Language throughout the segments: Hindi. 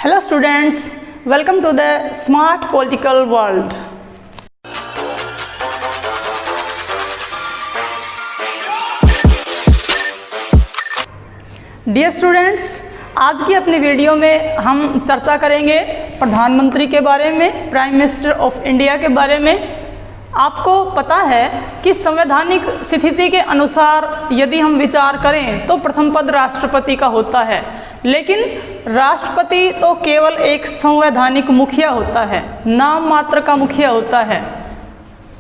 Hello students, welcome to the Smart Political World. Dear students, आज की अपनी वीडियो में हम चर्चा करेंगे प्रधानमंत्री के बारे में, प्राइम मिनिस्टर ऑफ इंडिया के बारे में। आपको पता है कि संवैधानिक स्थिति के अनुसार यदि हम विचार करें तो प्रथम पद राष्ट्रपति का होता है, लेकिन राष्ट्रपति तो केवल एक संवैधानिक मुखिया होता है, नाम मात्र का मुखिया होता है।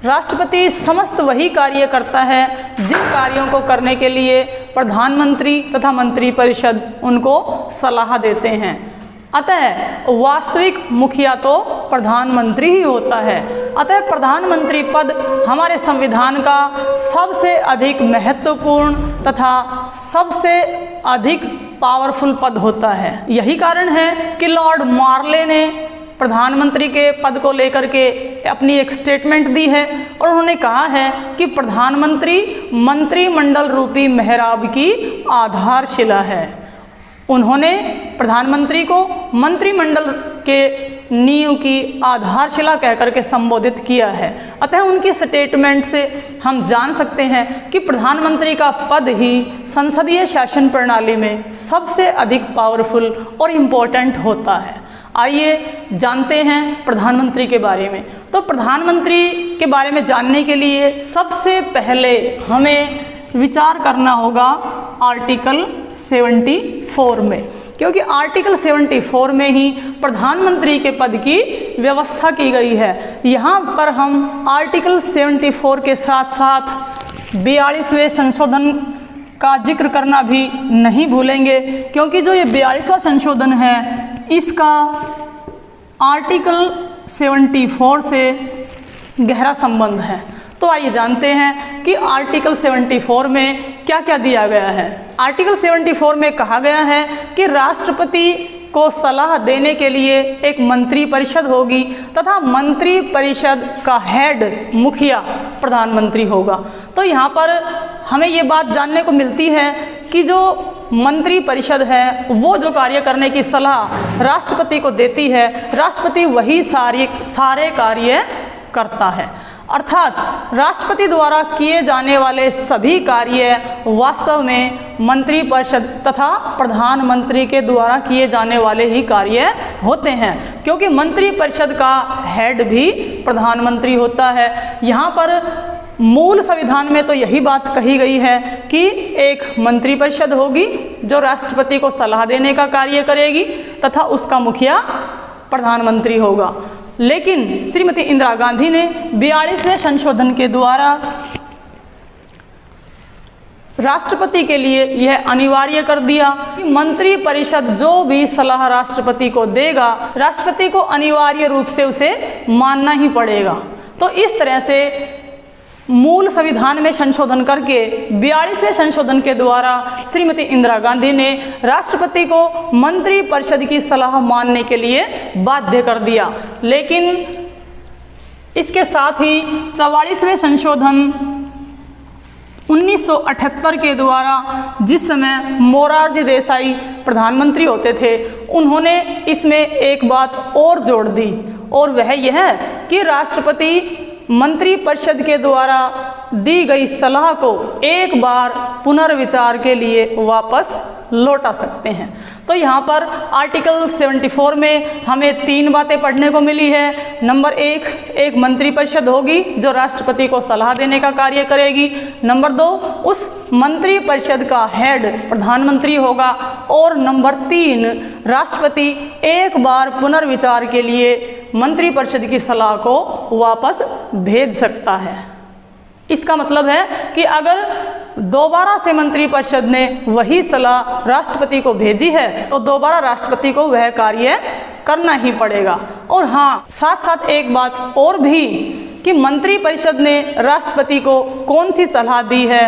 राष्ट्रपति समस्त वही कार्य करता है जिन कार्यों को करने के लिए प्रधानमंत्री तथा मंत्रिपरिषद उनको सलाह देते हैं। अतः वास्तविक मुखिया तो प्रधानमंत्री ही होता है। अतः प्रधानमंत्री पद हमारे संविधान का सबसे अधिक महत्वपूर्ण तथा सबसे अधिक पावरफुल पद होता है। यही कारण है कि लॉर्ड मार्ले ने प्रधानमंत्री के पद को लेकर के अपनी एक स्टेटमेंट दी है और उन्होंने कहा है कि प्रधानमंत्री मंत्रिमंडल रूपी मेहराब की आधारशिला है। उन्होंने प्रधानमंत्री को मंत्रिमंडल के नींव की आधारशिला कहकर के संबोधित किया है। अतः उनकी स्टेटमेंट से हम जान सकते हैं कि प्रधानमंत्री का पद ही संसदीय शासन प्रणाली में सबसे अधिक पावरफुल और इम्पोर्टेंट होता है। आइए जानते हैं प्रधानमंत्री के बारे में। तो प्रधानमंत्री के बारे में जानने के लिए सबसे पहले हमें विचार करना होगा आर्टिकल 74 में, क्योंकि आर्टिकल 74 में ही प्रधानमंत्री के पद की व्यवस्था की गई है। यहाँ पर हम आर्टिकल 74 के साथ साथ 42वें संशोधन का जिक्र करना भी नहीं भूलेंगे, क्योंकि जो ये 42वां संशोधन है इसका आर्टिकल 74 से गहरा संबंध है। तो आइए जानते हैं कि आर्टिकल 74 में क्या क्या दिया गया है। आर्टिकल 74 में कहा गया है कि राष्ट्रपति को सलाह देने के लिए एक मंत्री परिषद होगी तथा मंत्री परिषद का हेड मुखिया प्रधानमंत्री होगा। तो यहाँ पर हमें ये बात जानने को मिलती है कि जो मंत्री परिषद है वो जो कार्य करने की सलाह राष्ट्रपति को देती है, राष्ट्रपति वही सारे कार्य करता है। अर्थात राष्ट्रपति द्वारा किए जाने वाले सभी कार्य वास्तव में मंत्रिपरिषद तथा प्रधानमंत्री के द्वारा किए जाने वाले ही कार्य होते हैं, क्योंकि मंत्रिपरिषद का हेड भी प्रधानमंत्री होता है। यहाँ पर मूल संविधान में तो यही बात कही गई है कि एक मंत्रिपरिषद होगी जो राष्ट्रपति को सलाह देने का कार्य करेगी तथा उसका मुखिया प्रधानमंत्री होगा। लेकिन श्रीमती इंदिरा गांधी ने 42वें संशोधन के द्वारा राष्ट्रपति के लिए यह अनिवार्य कर दिया कि मंत्रिपरिषद जो भी सलाह राष्ट्रपति को देगा, राष्ट्रपति को अनिवार्य रूप से उसे मानना ही पड़ेगा। तो इस तरह से मूल संविधान में संशोधन करके 42वें संशोधन के द्वारा श्रीमती इंदिरा गांधी ने राष्ट्रपति को मंत्रिपरिषद की सलाह मानने के लिए बाध्य कर दिया। लेकिन इसके साथ ही 44वें संशोधन 1978 के द्वारा, जिस समय मोरारजी देसाई प्रधानमंत्री होते थे, उन्होंने इसमें एक बात और जोड़ दी और वह यह कि राष्ट्रपति मंत्रिपरिषद के द्वारा दी गई सलाह को एक बार पुनर्विचार के लिए वापस लौटा सकते हैं। तो यहाँ पर आर्टिकल 74 में हमें 3 बातें पढ़ने को मिली है। नंबर 1, एक मंत्रिपरिषद होगी जो राष्ट्रपति को सलाह देने का कार्य करेगी। नंबर 2, उस मंत्रिपरिषद का हेड प्रधानमंत्री होगा। और नंबर 3, राष्ट्रपति एक बार पुनर्विचार के लिए मंत्रिपरिषद की सलाह को वापस भेज सकता है। इसका मतलब है कि अगर दोबारा से मंत्रिपरिषद ने वही सलाह राष्ट्रपति को भेजी है तो दोबारा राष्ट्रपति को वह कार्य करना ही पड़ेगा। और हाँ, साथ साथ एक बात और भी कि मंत्रिपरिषद ने राष्ट्रपति को कौन सी सलाह दी है,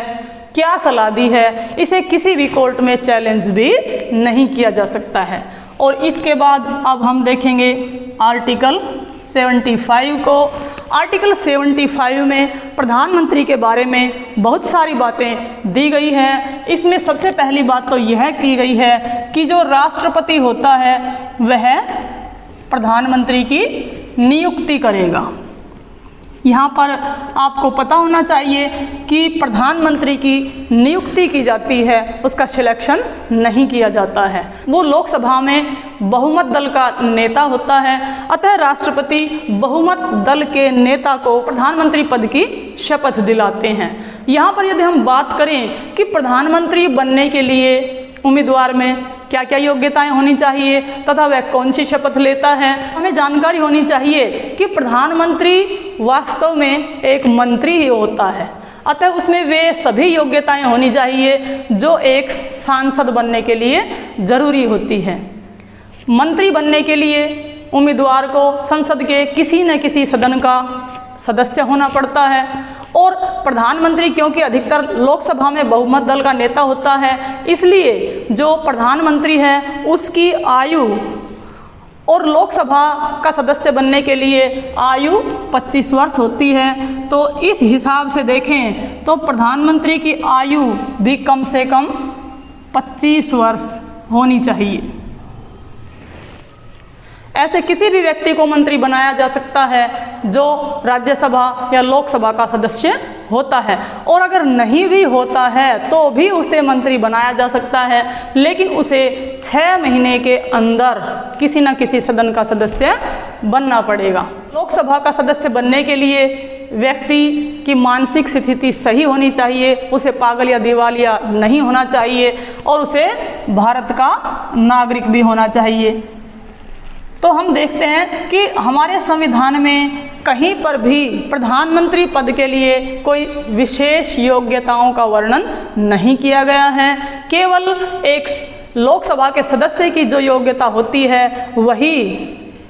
क्या सलाह दी है, इसे किसी भी कोर्ट में चैलेंज भी नहीं किया जा सकता है। और इसके बाद अब हम देखेंगे आर्टिकल 75 को। आर्टिकल 75 में प्रधानमंत्री के बारे में बहुत सारी बातें दी गई है। इसमें सबसे पहली बात तो यह की गई है कि जो राष्ट्रपति होता है वह प्रधानमंत्री की नियुक्ति करेगा। यहाँ पर आपको पता होना चाहिए कि प्रधानमंत्री की नियुक्ति की जाती है, उसका सिलेक्शन नहीं किया जाता है। वो लोकसभा में बहुमत दल का नेता होता है, अतः राष्ट्रपति बहुमत दल के नेता को प्रधानमंत्री पद की शपथ दिलाते हैं। यहाँ पर यदि हम बात करें कि प्रधानमंत्री बनने के लिए उम्मीदवार में क्या क्या योग्यताएं होनी चाहिए तथा वह कौन सी शपथ लेता है, हमें जानकारी होनी चाहिए कि प्रधानमंत्री वास्तव में एक मंत्री ही होता है, अतः उसमें वे सभी योग्यताएं होनी चाहिए जो एक सांसद बनने के लिए ज़रूरी होती है। मंत्री बनने के लिए उम्मीदवार को संसद के किसी न किसी सदन का सदस्य होना पड़ता है और प्रधानमंत्री क्योंकि अधिकतर लोकसभा में बहुमत दल का नेता होता है, इसलिए जो प्रधानमंत्री है उसकी आयु और लोकसभा का सदस्य बनने के लिए आयु 25 वर्ष होती है। तो इस हिसाब से देखें तो प्रधानमंत्री की आयु भी कम से कम 25 वर्ष होनी चाहिए। ऐसे किसी भी व्यक्ति को मंत्री बनाया जा सकता है जो राज्यसभा या लोकसभा का सदस्य होता है, और अगर नहीं भी होता है तो भी उसे मंत्री बनाया जा सकता है, लेकिन उसे 6 महीने के अंदर किसी न किसी सदन का सदस्य बनना पड़ेगा। लोकसभा का सदस्य बनने के लिए व्यक्ति की मानसिक स्थिति सही होनी चाहिए, उसे पागल या दिवालिया नहीं होना चाहिए और उसे भारत का नागरिक भी होना चाहिए। तो हम देखते हैं कि हमारे संविधान में कहीं पर भी प्रधानमंत्री पद के लिए कोई विशेष योग्यताओं का वर्णन नहीं किया गया है। केवल एक लोकसभा के सदस्य की जो योग्यता होती है वही,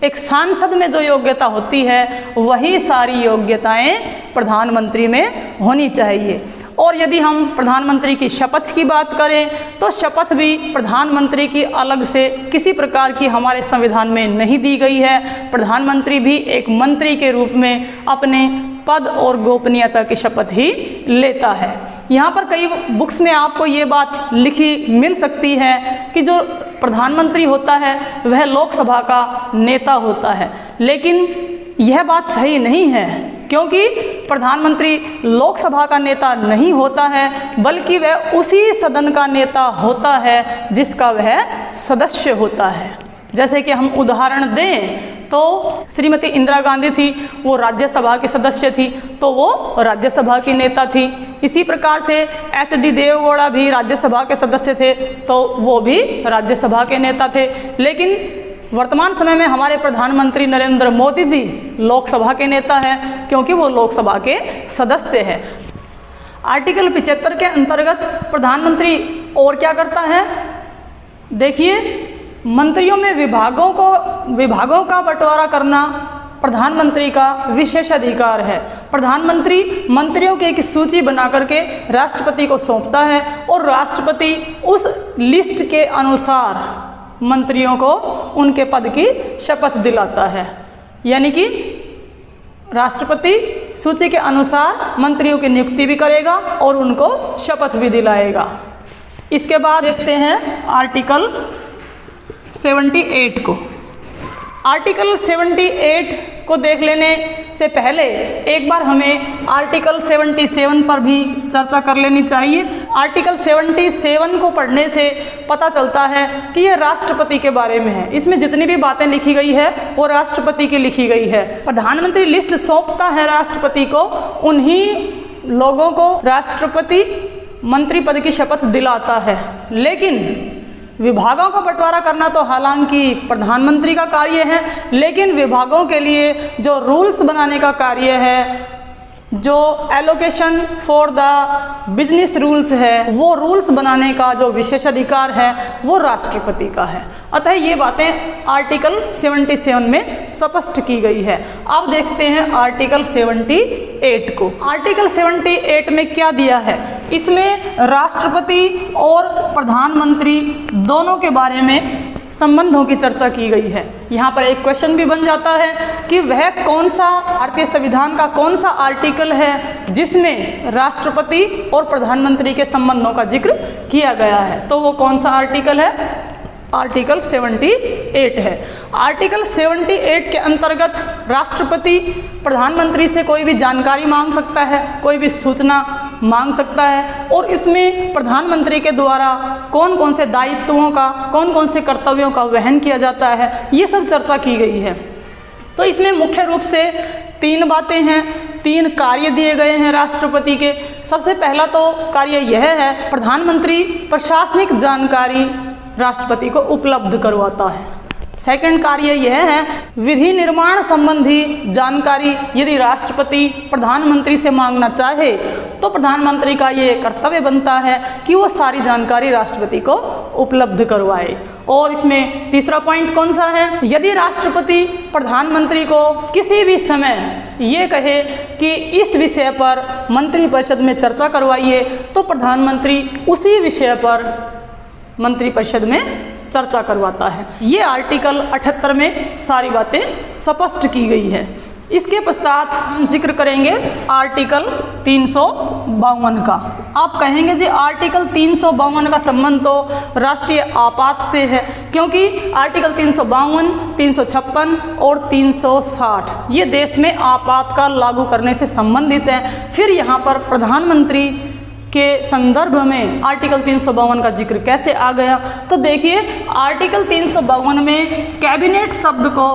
एक सांसद में जो योग्यता होती है वही सारी योग्यताएं प्रधानमंत्री में होनी चाहिए। और यदि हम प्रधानमंत्री की शपथ की बात करें तो शपथ भी प्रधानमंत्री की अलग से किसी प्रकार की हमारे संविधान में नहीं दी गई है। प्रधानमंत्री भी एक मंत्री के रूप में अपने पद और गोपनीयता की शपथ ही लेता है। यहाँ पर कई बुक्स में आपको ये बात लिखी मिल सकती है कि जो प्रधानमंत्री होता है वह लोकसभा का नेता होता है, लेकिन यह बात सही नहीं है, क्योंकि प्रधानमंत्री लोकसभा का नेता नहीं होता है बल्कि वह उसी सदन का नेता होता है जिसका वह सदस्य होता है। जैसे कि हम उदाहरण दें तो श्रीमती इंदिरा गांधी थी, वो राज्यसभा की सदस्य थी तो वो राज्यसभा की नेता थी। इसी प्रकार से HD देवगौड़ा भी राज्यसभा के सदस्य थे तो वो भी राज्यसभा के नेता थे। लेकिन वर्तमान समय में हमारे प्रधानमंत्री नरेंद्र मोदी जी लोकसभा के नेता हैं क्योंकि वो लोकसभा के सदस्य हैं। आर्टिकल 75 के अंतर्गत प्रधानमंत्री और क्या करता है, देखिए, मंत्रियों में विभागों का बंटवारा करना प्रधानमंत्री का विशेष अधिकार है। प्रधानमंत्री मंत्रियों की एक सूची बना करके राष्ट्रपति को सौंपता है और राष्ट्रपति उस लिस्ट के अनुसार मंत्रियों को उनके पद की शपथ दिलाता है। यानी कि राष्ट्रपति सूची के अनुसार मंत्रियों की नियुक्ति भी करेगा और उनको शपथ भी दिलाएगा। इसके बाद देखते हैं आर्टिकल 78 को। आर्टिकल 78 को देख लेने से पहले एक बार हमें आर्टिकल 77 पर भी चर्चा कर लेनी चाहिए। आर्टिकल 77 को पढ़ने से पता चलता है कि यह राष्ट्रपति के बारे में है। इसमें जितनी भी बातें लिखी गई है वो राष्ट्रपति की लिखी गई है। प्रधानमंत्री लिस्ट सौंपता है राष्ट्रपति को, उन्हीं लोगों को राष्ट्रपति मंत्री पद की शपथ दिलाता है। लेकिन विभागों का बंटवारा करना तो हालांकि प्रधानमंत्री का कार्य है, लेकिन विभागों के लिए जो रूल्स बनाने का कार्य है, जो allocation for the business rules है, वो रूल्स बनाने का जो विशेष अधिकार है वो राष्ट्रपति का है। अतः ये बातें आर्टिकल 77 में स्पष्ट की गई है। अब देखते हैं आर्टिकल 78 को। आर्टिकल 78 में क्या दिया है, इसमें राष्ट्रपति और प्रधानमंत्री दोनों के बारे में संबंधों की चर्चा की गई है। यहाँ पर एक क्वेश्चन भी बन जाता है कि वह कौन सा भारतीय संविधान का कौन सा आर्टिकल है जिसमें राष्ट्रपति और प्रधानमंत्री के संबंधों का जिक्र किया गया है। तो वो कौन सा आर्टिकल है? आर्टिकल 78 है। आर्टिकल 78 के अंतर्गत राष्ट्रपति प्रधानमंत्री से कोई भी जानकारी मांग सकता है, कोई भी सूचना मांग सकता है, और इसमें प्रधानमंत्री के द्वारा कौन कौन से दायित्वों का, कौन कौन से कर्तव्यों का वहन किया जाता है, ये सब चर्चा की गई है। तो इसमें मुख्य रूप से 3 बातें हैं, 3 कार्य दिए गए हैं राष्ट्रपति के। सबसे पहला तो कार्य यह है, प्रधानमंत्री प्रशासनिक जानकारी राष्ट्रपति को उपलब्ध करवाता है। सेकंड कार्य यह है, विधि निर्माण संबंधी जानकारी यदि राष्ट्रपति प्रधानमंत्री से मांगना चाहे तो प्रधानमंत्री का ये कर्तव्य बनता है कि वो सारी जानकारी राष्ट्रपति को उपलब्ध करवाए। और इसमें तीसरा पॉइंट कौन सा है, यदि राष्ट्रपति प्रधानमंत्री को किसी भी समय ये कहे कि इस विषय पर मंत्रिपरिषद में चर्चा करवाइए तो प्रधानमंत्री उसी विषय पर मंत्रिपरिषद में चर्चा करवाता है। ये आर्टिकल 78 में सारी बातें स्पष्ट की गई है। इसके पश्चात हम जिक्र करेंगे आर्टिकल 352 का। आप कहेंगे जी आर्टिकल 352 का संबंध तो राष्ट्रीय आपात से है, क्योंकि आर्टिकल 352, 356 और 360 ये देश में आपातकाल लागू करने से संबंधित हैं। फिर यहाँ पर प्रधानमंत्री के संदर्भ में आर्टिकल 352 का जिक्र कैसे आ गया? तो देखिए, आर्टिकल 352 में कैबिनेट शब्द को,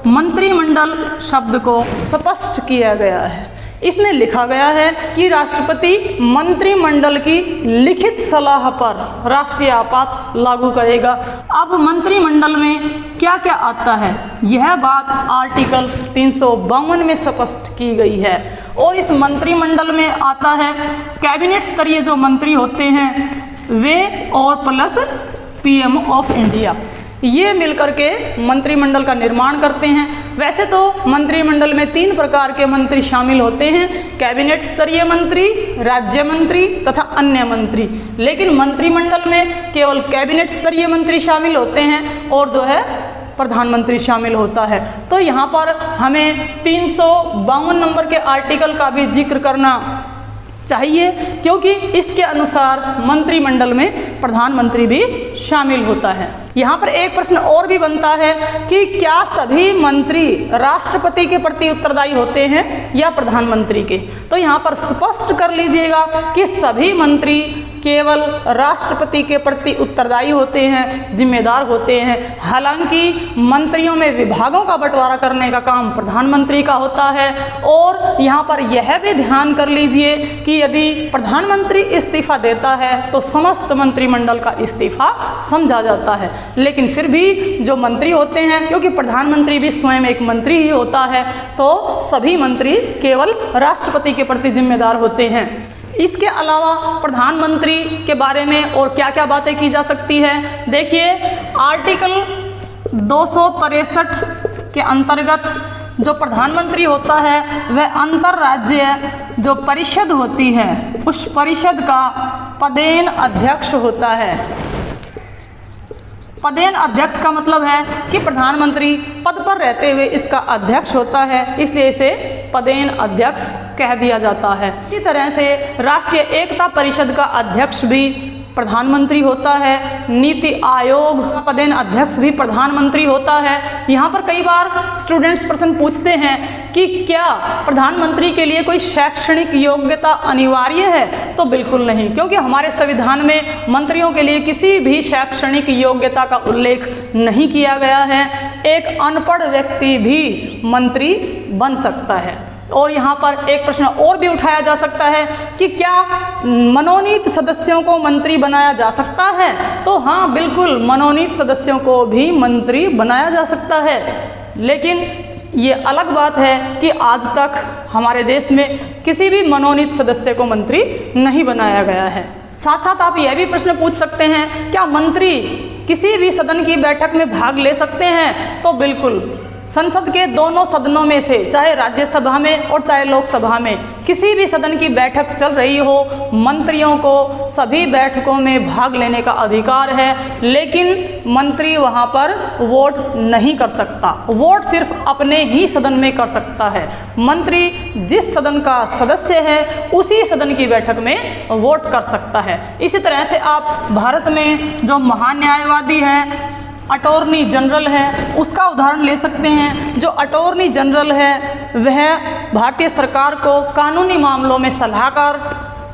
मंत्रिमंडल शब्द को स्पष्ट किया गया है। इसमें लिखा गया है कि राष्ट्रपति मंत्रिमंडल की लिखित सलाह पर राष्ट्रीय आपात लागू करेगा। अब मंत्रिमंडल में क्या क्या आता है, यह बात आर्टिकल 352 में स्पष्ट की गई है। और इस मंत्रिमंडल में आता है कैबिनेट स्तरीय जो मंत्री होते हैं वे और प्लस पीएम ऑफ इंडिया, ये मिलकर के मंत्रिमंडल का निर्माण करते हैं। वैसे तो मंत्रिमंडल में 3 प्रकार के मंत्री शामिल होते हैं, कैबिनेट स्तरीय मंत्री, राज्य मंत्री तथा अन्य मंत्री, लेकिन मंत्रिमंडल में केवल कैबिनेट स्तरीय मंत्री शामिल होते हैं और जो है प्रधानमंत्री शामिल होता है। तो यहाँ पर हमें 352 नंबर के आर्टिकल का भी जिक्र करना चाहिए, क्योंकि इसके अनुसार मंत्रिमंडल में प्रधानमंत्री भी शामिल होता है। यहाँ पर एक प्रश्न और भी बनता है कि क्या सभी मंत्री राष्ट्रपति के प्रति उत्तरदायी होते हैं या प्रधानमंत्री के? तो यहाँ पर स्पष्ट कर लीजिएगा कि सभी मंत्री केवल राष्ट्रपति के प्रति उत्तरदायी होते हैं, जिम्मेदार होते हैं। हालांकि मंत्रियों में विभागों का बंटवारा करने का काम प्रधानमंत्री का होता है। और यहाँ पर यह भी ध्यान कर लीजिए कि यदि प्रधानमंत्री इस्तीफा देता है तो समस्त मंत्रिमंडल का इस्तीफा समझा जाता है, लेकिन फिर भी जो मंत्री होते हैं, क्योंकि प्रधानमंत्री भी स्वयं एक मंत्री ही होता है, तो सभी मंत्री केवल राष्ट्रपति के प्रति जिम्मेदार होते हैं। इसके अलावा प्रधानमंत्री के बारे में और क्या क्या बातें की जा सकती है, देखिए आर्टिकल 263 के अंतर्गत जो प्रधानमंत्री होता है वह अंतर्राज्यीय जो परिषद होती है उस परिषद का पदेन अध्यक्ष होता है। पदेन अध्यक्ष का मतलब है कि प्रधानमंत्री पद पर रहते हुए इसका अध्यक्ष होता है, इसलिए इसे पदेन अध्यक्ष कह दिया जाता है। इसी तरह से राष्ट्रीय एकता परिषद का अध्यक्ष भी प्रधानमंत्री होता है। नीति आयोग का पदेन अध्यक्ष भी प्रधानमंत्री होता है। यहाँ पर कई बार स्टूडेंट्स प्रश्न पूछते हैं कि क्या प्रधानमंत्री के लिए कोई शैक्षणिक योग्यता अनिवार्य है? तो बिल्कुल नहीं, क्योंकि हमारे संविधान में मंत्रियों के लिए किसी भी शैक्षणिक योग्यता का उल्लेख नहीं किया गया है। एक अनपढ़ व्यक्ति भी मंत्री बन सकता है। और यहाँ पर एक प्रश्न और भी उठाया जा सकता है कि क्या मनोनीत सदस्यों को मंत्री बनाया जा सकता है? तो हाँ, बिल्कुल मनोनीत सदस्यों को भी मंत्री बनाया जा सकता है, लेकिन ये अलग बात है कि आज तक हमारे देश में किसी भी मनोनीत सदस्य को मंत्री नहीं बनाया गया है। साथ साथ आप यह भी प्रश्न पूछ सकते हैं, क्या मंत्री किसी भी सदन की बैठक में भाग ले सकते हैं? तो बिल्कुल संसद के दोनों सदनों में से, चाहे राज्यसभा में और चाहे लोकसभा में, किसी भी सदन की बैठक चल रही हो, मंत्रियों को सभी बैठकों में भाग लेने का अधिकार है, लेकिन मंत्री वहां पर वोट नहीं कर सकता। वोट सिर्फ अपने ही सदन में कर सकता है। मंत्री जिस सदन का सदस्य है उसी सदन की बैठक में वोट कर सकता है। इसी तरह से आप भारत में जो महान्यायवादी है, अटॉर्नी जनरल है, उसका उदाहरण ले सकते हैं। जो अटॉर्नी जनरल है वह भारतीय सरकार को कानूनी मामलों में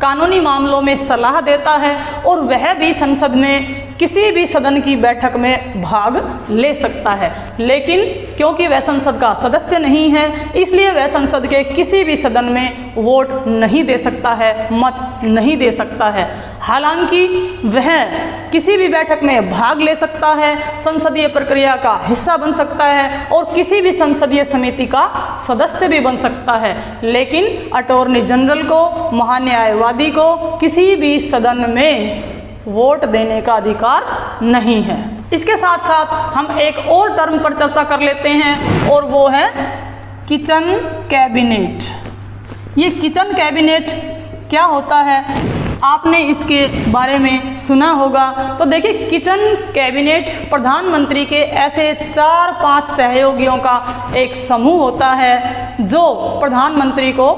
कानूनी मामलों में सलाह देता है और वह भी संसद में किसी भी सदन की बैठक में भाग ले सकता है। लेकिन क्योंकि वह संसद का सदस्य नहीं है, इसलिए वह संसद के किसी भी सदन में वोट नहीं दे सकता है, मत नहीं दे सकता है। हालांकि वह किसी भी बैठक में भाग ले सकता है, संसदीय प्रक्रिया का हिस्सा बन सकता है और किसी भी संसदीय समिति का सदस्य भी बन सकता है। लेकिन अटॉर्नी जनरल को, महान्यायवादी को किसी भी सदन में वोट देने का अधिकार नहीं है। इसके साथ साथ हम एक और टर्म पर चर्चा कर लेते हैं और वो है किचन कैबिनेट। ये किचन कैबिनेट क्या होता है, आपने इसके बारे में सुना होगा। तो देखिए, किचन कैबिनेट प्रधानमंत्री के ऐसे 4-5 सहयोगियों का एक समूह होता है जो प्रधानमंत्री को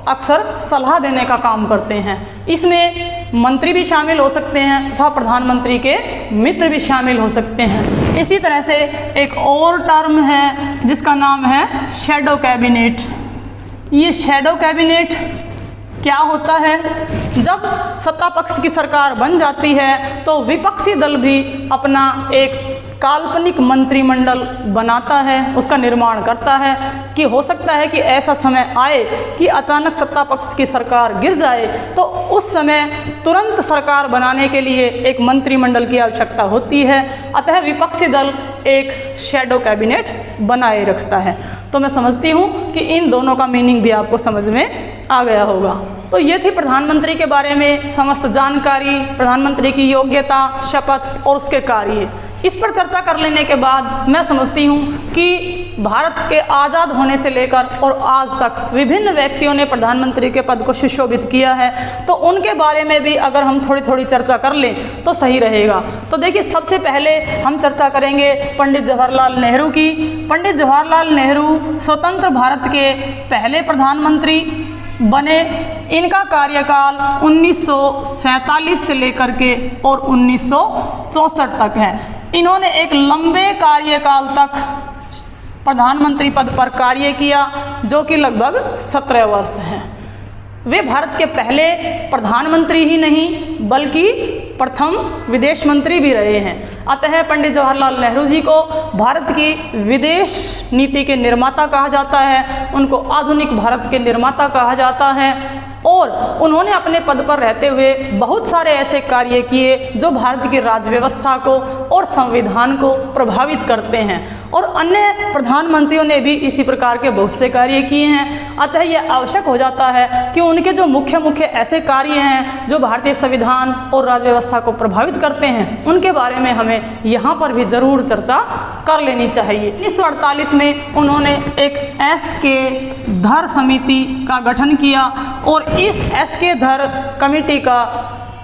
अक्सर सलाह देने का काम करते हैं। इसमें मंत्री भी शामिल हो सकते हैं तथा प्रधानमंत्री के मित्र भी शामिल हो सकते हैं। इसी तरह से एक और टर्म है जिसका नाम है शैडो कैबिनेट। ये शैडो कैबिनेट क्या होता है, जब सत्ता पक्ष की सरकार बन जाती है तो विपक्षी दल भी अपना एक काल्पनिक मंत्रिमंडल बनाता है, उसका निर्माण करता है कि हो सकता है कि ऐसा समय आए कि अचानक सत्ता पक्ष की सरकार गिर जाए, तो उस समय तुरंत सरकार बनाने के लिए एक मंत्रिमंडल की आवश्यकता होती है। अतः विपक्षी दल एक शैडो कैबिनेट बनाए रखता है। तो मैं समझती हूँ कि इन दोनों का मीनिंग भी आपको समझ में आ गया होगा। तो ये थी प्रधानमंत्री के बारे में समस्त जानकारी, प्रधानमंत्री की योग्यता, शपथ और उसके कार्य। इस पर चर्चा कर लेने के बाद मैं समझती हूँ कि भारत के आज़ाद होने से लेकर और आज तक विभिन्न व्यक्तियों ने प्रधानमंत्री के पद को सुशोभित किया है, तो उनके बारे में भी अगर हम थोड़ी थोड़ी चर्चा कर लें तो सही रहेगा। तो देखिए, सबसे पहले हम चर्चा करेंगे पंडित जवाहरलाल नेहरू की। पंडित जवाहरलाल नेहरू स्वतंत्र भारत के पहले प्रधानमंत्री बने। इनका कार्यकाल 1947 से लेकर के और 1964 तक है। इन्होंने एक लंबे कार्यकाल तक प्रधानमंत्री पद पर कार्य किया, जो कि लगभग 17 वर्ष है। वे भारत के पहले प्रधानमंत्री ही नहीं बल्कि प्रथम विदेश मंत्री भी रहे हैं। अतः पंडित जवाहरलाल नेहरू जी को भारत की विदेश नीति के निर्माता कहा जाता है, उनको आधुनिक भारत के निर्माता कहा जाता है। और उन्होंने अपने पद पर रहते हुए बहुत सारे ऐसे कार्य किए जो भारत की राज्य व्यवस्था को और संविधान को प्रभावित करते हैं, और अन्य प्रधानमंत्रियों ने भी इसी प्रकार के बहुत से कार्य किए हैं। अतः यह आवश्यक हो जाता है कि उनके जो मुख्य मुख्य ऐसे कार्य हैं जो भारतीय संविधान और राज्य व्यवस्था को प्रभावित करते हैं, उनके बारे में हमें यहाँ पर भी ज़रूर चर्चा कर लेनी चाहिए। 1948 में उन्होंने एक एस.के. धर समिति का गठन किया और इस एस.के. धर कमेटी का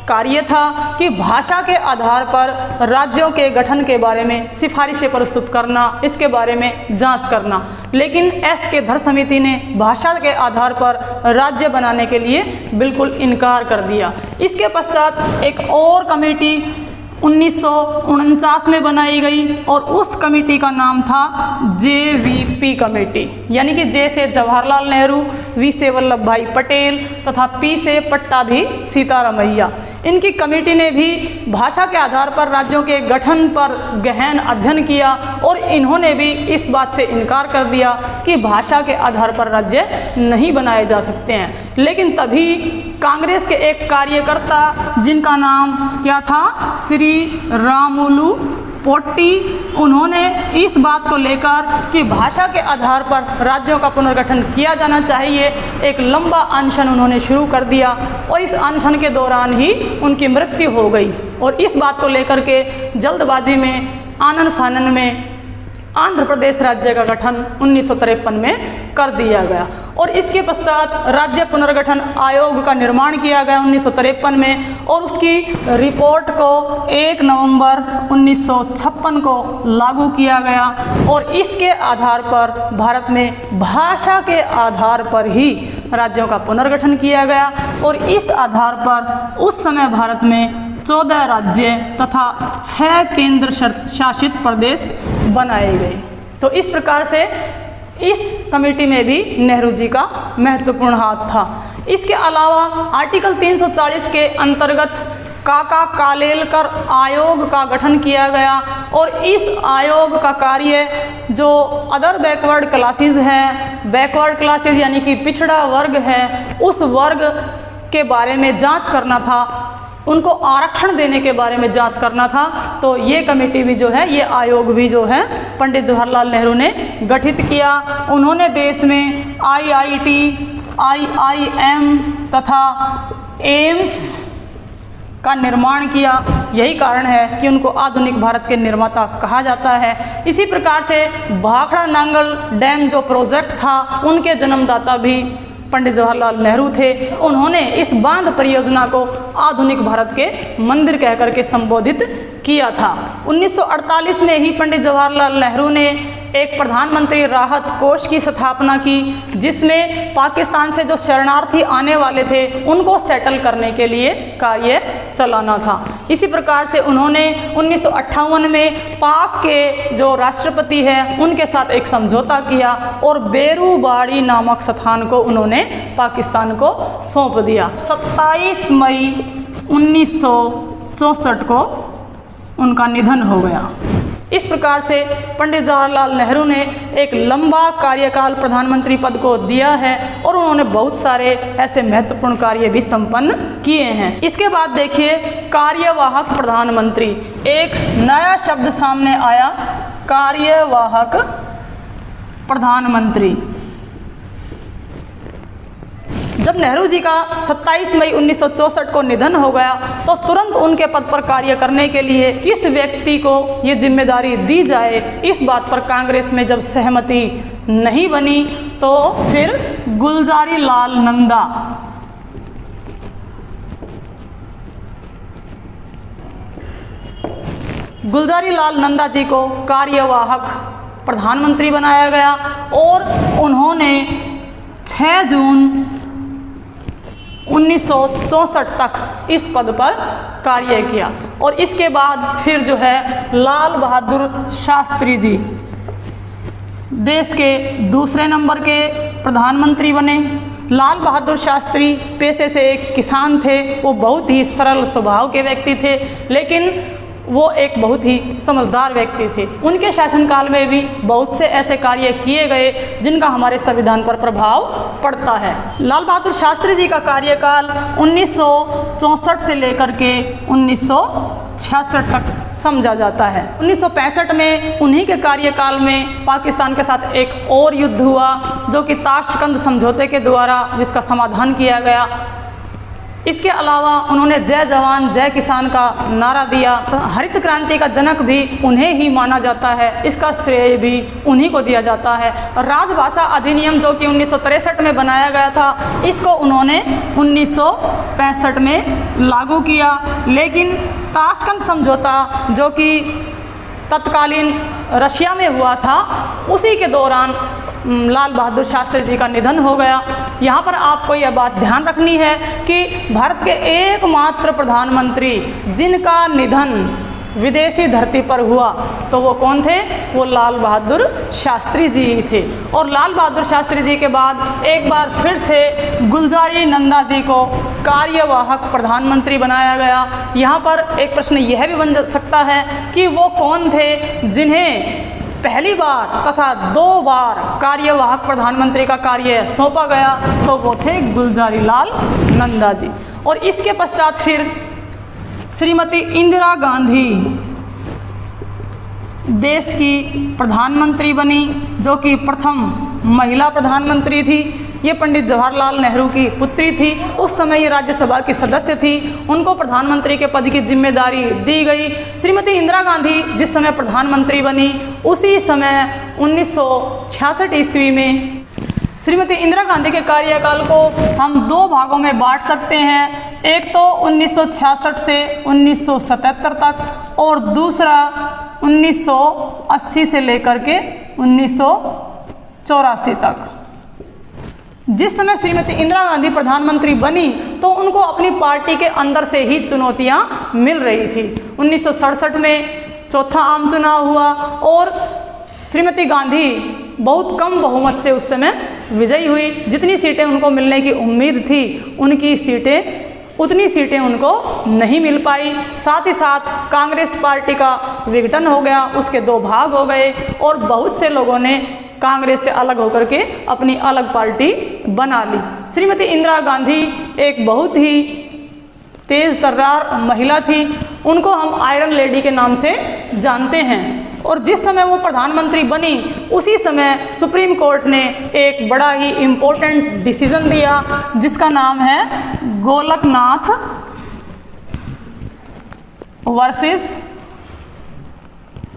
कार्य था कि भाषा के आधार पर राज्यों के गठन के बारे में सिफारिशें प्रस्तुत करना, इसके बारे में जांच करना। लेकिन एस.के. धर समिति ने भाषा के आधार पर राज्य बनाने के लिए बिल्कुल इनकार कर दिया। इसके पश्चात एक और कमेटी 1949 में बनाई गई और उस कमेटी का नाम था JVP कमेटी, यानी कि जे से जवाहरलाल नेहरू, वी से वल्लभ भाई पटेल तथा पी से पट्टाभी सीतारामैया। इनकी कमेटी ने भी भाषा के आधार पर राज्यों के गठन पर गहन अध्ययन किया और इन्होंने भी इस बात से इनकार कर दिया कि भाषा के आधार पर राज्य नहीं बनाए जा सकते हैं। लेकिन तभी कांग्रेस के एक कार्यकर्ता जिनका नाम क्या था, श्री रामुलु पोट्टी, उन्होंने इस बात को लेकर कि भाषा के आधार पर राज्यों का पुनर्गठन किया जाना चाहिए, एक लंबा अनशन उन्होंने शुरू कर दिया और इस अनशन के दौरान ही उनकी मृत्यु हो गई। और इस बात को लेकर के जल्दबाजी में, आनन फानन में आंध्र प्रदेश राज्य का गठन 1953 में कर दिया गया और इसके पश्चात राज्य पुनर्गठन आयोग का निर्माण किया गया 1953 में और उसकी रिपोर्ट को 1 नवंबर 1956 को लागू किया गया और इसके आधार पर भारत में भाषा के आधार पर ही राज्यों का पुनर्गठन किया गया और इस आधार पर उस समय भारत में 14 राज्य तथा 6 केंद्र शासित प्रदेश बनाए गए। तो इस प्रकार से इस कमेटी में भी नेहरू जी का महत्वपूर्ण हाथ था। इसके अलावा आर्टिकल 340 के अंतर्गत काका कालेलकर आयोग का गठन किया गया और इस आयोग का कार्य जो अदर बैकवर्ड क्लासेस हैं, बैकवर्ड क्लासेस यानी कि पिछड़ा वर्ग है, उस वर्ग के बारे में जांच करना था, उनको आरक्षण देने के बारे में जांच करना था। तो ये कमेटी भी जो है, ये आयोग भी जो है पंडित जवाहरलाल नेहरू ने गठित किया। उन्होंने देश में IIT, IIM तथा एम्स का निर्माण किया। यही कारण है कि उनको आधुनिक भारत के निर्माता कहा जाता है। इसी प्रकार से भाखड़ा नांगल डैम जो प्रोजेक्ट था, उनके जन्मदाता भी पंडित जवाहरलाल नेहरू थे। उन्होंने इस बांध परियोजना को आधुनिक भारत के मंदिर कहकर के संबोधित किया था। 1948 में ही पंडित जवाहरलाल नेहरू ने एक प्रधानमंत्री राहत कोष की स्थापना की, जिसमें पाकिस्तान से जो शरणार्थी आने वाले थे उनको सेटल करने के लिए कार्य चलाना था। इसी प्रकार से उन्होंने 1958 में पाक के जो राष्ट्रपति हैं उनके साथ एक समझौता किया और बेरूबाड़ी नामक स्थान को उन्होंने पाकिस्तान को सौंप दिया। 27 मई 1964 को उनका निधन हो गया। इस प्रकार से पंडित जवाहरलाल नेहरू ने एक लंबा कार्यकाल प्रधानमंत्री पद को दिया है और उन्होंने बहुत सारे ऐसे महत्वपूर्ण कार्य भी संपन्न किए हैं। इसके बाद देखिए कार्यवाहक प्रधानमंत्री, एक नया शब्द सामने आया, कार्यवाहक प्रधानमंत्री। जब नेहरू जी का 27 मई 1964 को निधन हो गया तो तुरंत उनके पद पर कार्य करने के लिए किस व्यक्ति को ये जिम्मेदारी दी जाए, इस बात पर कांग्रेस में जब सहमति नहीं बनी तो फिर गुलजारी लाल नंदा जी को कार्यवाहक प्रधानमंत्री बनाया गया और उन्होंने 6 जून 1964 तक इस पद पर कार्य किया और इसके बाद फिर जो है लाल बहादुर शास्त्री जी देश के दूसरे नंबर के प्रधानमंत्री बने। लाल बहादुर शास्त्री पेशे से एक किसान थे। वो बहुत ही सरल स्वभाव के व्यक्ति थे, लेकिन वो एक बहुत ही समझदार व्यक्ति थे। उनके शासनकाल में भी बहुत से ऐसे कार्य किए गए जिनका हमारे संविधान पर प्रभाव पड़ता है। लाल बहादुर शास्त्री जी का कार्यकाल 1964 से लेकर के 1966 तक समझा जाता है। 1965 में उन्हीं के कार्यकाल में पाकिस्तान के साथ एक और युद्ध हुआ, जो कि ताशकंद समझौते के द्वारा जिसका समाधान किया गया। इसके अलावा उन्होंने जय जवान जय किसान का नारा दिया। तो हरित क्रांति का जनक भी उन्हें ही माना जाता है, इसका श्रेय भी उन्हीं को दिया जाता है। राजभाषा अधिनियम जो कि 1963 में बनाया गया था, इसको उन्होंने 1965 में लागू किया। लेकिन ताशकंद समझौता जो कि तत्कालीन रशिया में हुआ था, उसी के दौरान लाल बहादुर शास्त्री जी का निधन हो गया। यहाँ पर आपको यह बात ध्यान रखनी है कि भारत के एकमात्र प्रधानमंत्री जिनका निधन विदेशी धरती पर हुआ तो वो कौन थे? वो लाल बहादुर शास्त्री जी ही थे। और लाल बहादुर शास्त्री जी के बाद एक बार फिर से गुलजारी नंदा जी को कार्यवाहक प्रधानमंत्री बनाया गया। यहाँ पर एक प्रश्न यह भी बन सकता है कि वो कौन थे जिन्हें पहली बार तथा 2 बार कार्यवाहक प्रधानमंत्री का कार्य सौंपा गया? तो वो थे गुलजारी लाल नंदा जी। और इसके पश्चात फिर श्रीमती इंदिरा गांधी देश की प्रधानमंत्री बनी, जो कि प्रथम महिला प्रधानमंत्री थी। ये पंडित जवाहरलाल नेहरू की पुत्री थी। उस समय ये राज्यसभा की सदस्य थी। उनको प्रधानमंत्री के पद की जिम्मेदारी दी गई। श्रीमती इंदिरा गांधी जिस समय प्रधानमंत्री बनी, उसी समय 1966 ईस्वी में श्रीमती इंदिरा गांधी के कार्यकाल को हम दो भागों में बांट सकते हैं। एक तो 1966 से 1977 तक और दूसरा 1980 से लेकर के 1984 तक। जिस समय श्रीमती इंदिरा गांधी प्रधानमंत्री बनी तो उनको अपनी पार्टी के अंदर से ही चुनौतियां मिल रही थी। 1967 में चौथा आम चुनाव हुआ और श्रीमती गांधी बहुत कम बहुमत से उस समय विजयी हुई। जितनी सीटें उनको मिलने की उम्मीद थी उतनी सीटें उनको नहीं मिल पाई। साथ ही साथ कांग्रेस पार्टी का विघटन हो गया, उसके दो भाग हो गए और बहुत से लोगों ने कांग्रेस से अलग होकर के अपनी अलग पार्टी बना ली। श्रीमती इंदिरा गांधी एक बहुत ही तेज तर्रार महिला थी। उनको हम आयरन लेडी के नाम से जानते हैं। और जिस समय वो प्रधानमंत्री बनी उसी समय सुप्रीम कोर्ट ने एक बड़ा ही इम्पोर्टेंट डिसीजन दिया जिसका नाम है गोलकनाथ वर्सेस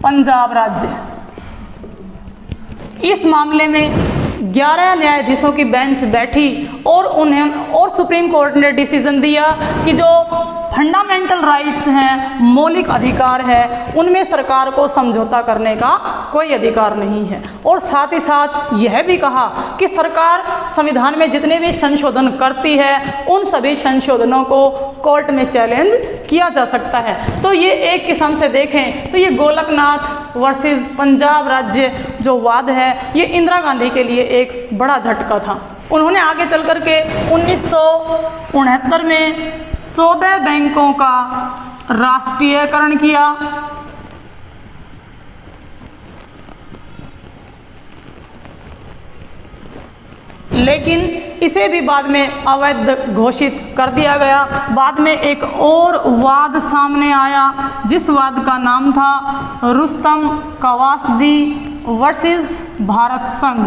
पंजाब राज्य। इस मामले में 11 न्यायाधीशों की बेंच बैठी और सुप्रीम कोर्ट ने डिसीजन दिया कि जो फंडामेंटल राइट्स हैं, मौलिक अधिकार है, उनमें सरकार को समझौता करने का कोई अधिकार नहीं है। और साथ ही साथ यह भी कहा कि सरकार संविधान में जितने भी संशोधन करती है उन सभी संशोधनों को कोर्ट में चैलेंज किया जा सकता है। तो ये एक किस्म से देखें तो ये गोलकनाथ वर्सेस पंजाब राज्य जो वाद है ये इंदिरा गांधी के लिए एक बड़ा झटका था। उन्होंने आगे चल कर के 1969 में 14 बैंकों का राष्ट्रीयकरण किया। लेकिन इसे भी बाद में अवैध घोषित कर दिया गया। बाद में एक और वाद सामने आया जिस वाद का नाम था रुस्तम कवासजी वर्सेस भारत संघ।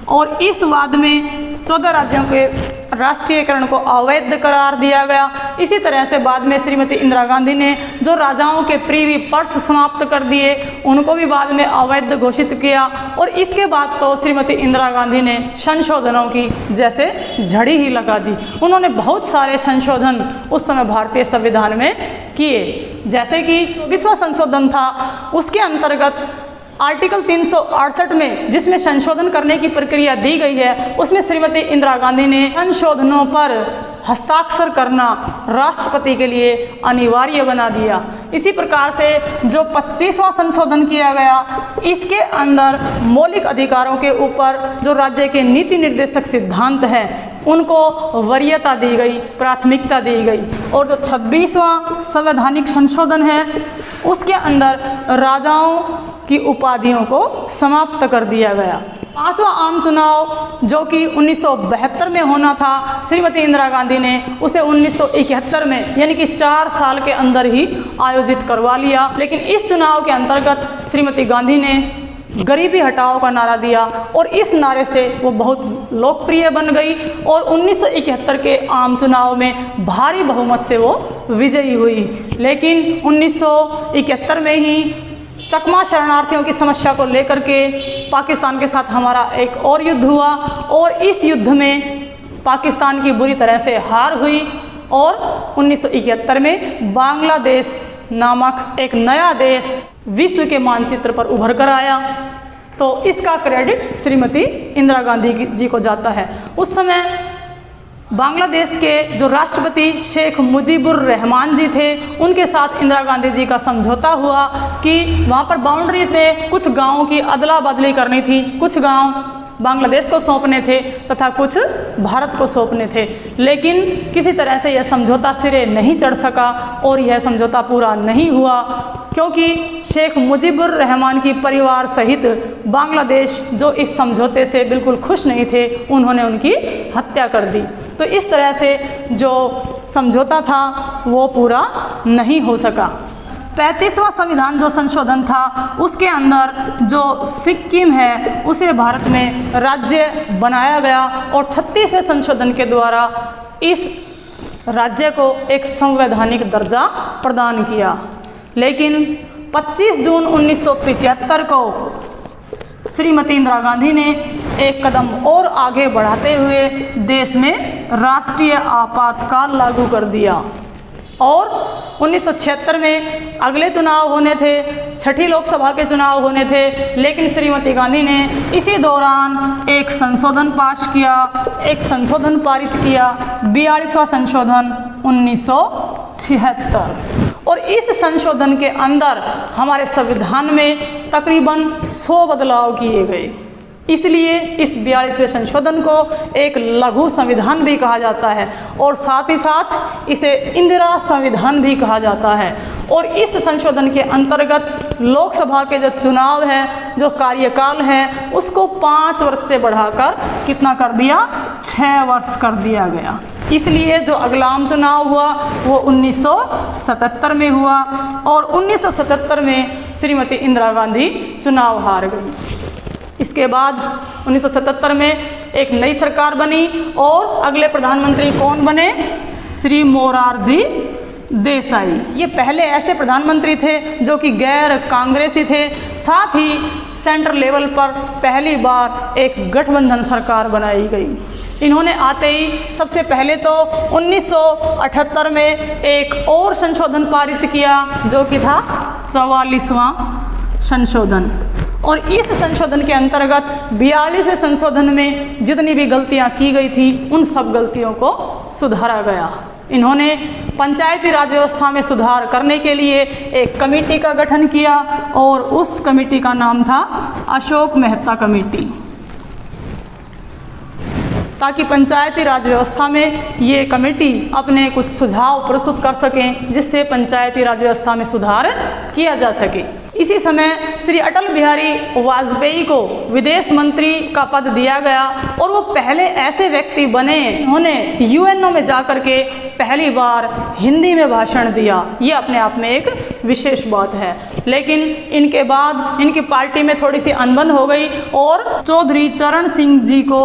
और इस वाद में 14 राज्यों के राष्ट्रीयकरण को अवैध करार दिया गया। इसी तरह से बाद में श्रीमती इंदिरा गांधी ने जो राजाओं के प्रीवी पर्स समाप्त कर दिए उनको भी बाद में अवैध घोषित किया। और इसके बाद तो श्रीमती इंदिरा गांधी ने संशोधनों की जैसे झड़ी ही लगा दी। उन्होंने बहुत सारे संशोधन उस समय भारतीय संविधान में किए, जैसे कि विश्व संशोधन था उसके अंतर्गत आर्टिकल 368 में जिसमें संशोधन करने की प्रक्रिया दी गई है उसमें श्रीमती इंदिरा गांधी ने संशोधनों पर हस्ताक्षर करना राष्ट्रपति के लिए अनिवार्य बना दिया। इसी प्रकार से जो 25वां संशोधन किया गया इसके अंदर मौलिक अधिकारों के ऊपर जो राज्य के नीति निर्देशक सिद्धांत हैं उनको वरीयता दी गई, प्राथमिकता दी गई। और जो 26वां संवैधानिक संशोधन है उसके अंदर राजाओं की उपाधियों को समाप्त कर दिया गया। 5वां आम चुनाव जो कि 1972 में होना था, श्रीमती इंदिरा गांधी ने उसे 1971 में यानी कि 4 साल के अंदर ही आयोजित करवा लिया। लेकिन इस चुनाव के अंतर्गत श्रीमती गांधी ने गरीबी हटाओ का नारा दिया और इस नारे से वो बहुत लोकप्रिय बन गई और 1971 के आम चुनाव में भारी बहुमत से वो विजयी हुई। लेकिन 1971 में ही चकमा शरणार्थियों की समस्या को लेकर के पाकिस्तान के साथ हमारा एक और युद्ध हुआ और इस युद्ध में पाकिस्तान की बुरी तरह से हार हुई और 1971 में बांग्लादेश नामक एक नया देश विश्व के मानचित्र पर उभर कर आया। तो इसका क्रेडिट श्रीमती इंदिरा गांधी जी को जाता है। उस समय बांग्लादेश के जो राष्ट्रपति शेख मुजीबुर रहमान जी थे उनके साथ इंदिरा गांधी जी का समझौता हुआ कि वहाँ पर बाउंड्री पे कुछ गाँवों की अदला बदली करनी थी। कुछ गांव बांग्लादेश को सौंपने थे तथा कुछ भारत को सौंपने थे। लेकिन किसी तरह से यह समझौता सिरे नहीं चढ़ सका और यह समझौता पूरा नहीं हुआ क्योंकि शेख मुजीबुर रहमान की परिवार सहित बांग्लादेश जो इस समझौते से बिल्कुल खुश नहीं थे उन्होंने उनकी हत्या कर दी। तो इस तरह से जो समझौता था वो पूरा नहीं हो सका। 35वां संविधान जो संशोधन था उसके अंदर जो सिक्किम है उसे भारत में राज्य बनाया गया और 36वें संशोधन के द्वारा इस राज्य को एक संवैधानिक दर्जा प्रदान किया। लेकिन 25 जून 1975 को श्रीमती इंदिरा गांधी ने एक कदम और आगे बढ़ाते हुए देश में राष्ट्रीय आपातकाल लागू कर दिया और 1976 में अगले चुनाव होने थे, 6ठी लोकसभा के चुनाव होने थे, लेकिन श्रीमती गांधी ने इसी दौरान एक संशोधन पास किया, एक संशोधन पारित किया, 42वां संशोधन 1976। और इस संशोधन के अंदर हमारे संविधान में तकरीबन 100 बदलाव किए गए। इसलिए इस 42वें संशोधन को एक लघु संविधान भी कहा जाता है और साथ ही साथ इसे इंदिरा संविधान भी कहा जाता है। और इस संशोधन के अंतर्गत लोकसभा के जो चुनाव है, जो कार्यकाल है, उसको 5 वर्ष से बढ़ाकर कितना कर दिया, 6 वर्ष कर दिया गया। इसलिए जो अगला आम चुनाव हुआ वो 1977 में हुआ और 1977 में श्रीमती इंदिरा गांधी चुनाव हार गई। इसके बाद 1977 में एक नई सरकार बनी और अगले प्रधानमंत्री कौन बने, श्री मोरारजी देसाई। ये पहले ऐसे प्रधानमंत्री थे जो कि गैर कांग्रेसी थे। साथ ही सेंट्रल लेवल पर पहली बार एक गठबंधन सरकार बनाई गई। इन्होंने आते ही सबसे पहले तो 1978 में एक और संशोधन पारित किया जो कि था 44वां संशोधन। और इस संशोधन के अंतर्गत 42वें संशोधन में जितनी भी गलतियां की गई थी उन सब गलतियों को सुधारा गया। इन्होंने पंचायती राज व्यवस्था में सुधार करने के लिए एक कमेटी का गठन किया और उस कमेटी का नाम था अशोक मेहता कमेटी, ताकि पंचायती राज व्यवस्था में ये कमेटी अपने कुछ सुझाव प्रस्तुत कर सकें जिससे पंचायती राज व्यवस्था में सुधार किया जा सके। इसी समय श्री अटल बिहारी वाजपेयी को विदेश मंत्री का पद दिया गया और वो पहले ऐसे व्यक्ति बने, उन्होंने यूएनओ में जाकर के पहली बार हिंदी में भाषण दिया। ये अपने आप में एक विशेष बात है। लेकिन इनके बाद इनकी पार्टी में थोड़ी सी अनबन हो गई और चौधरी चरण सिंह जी को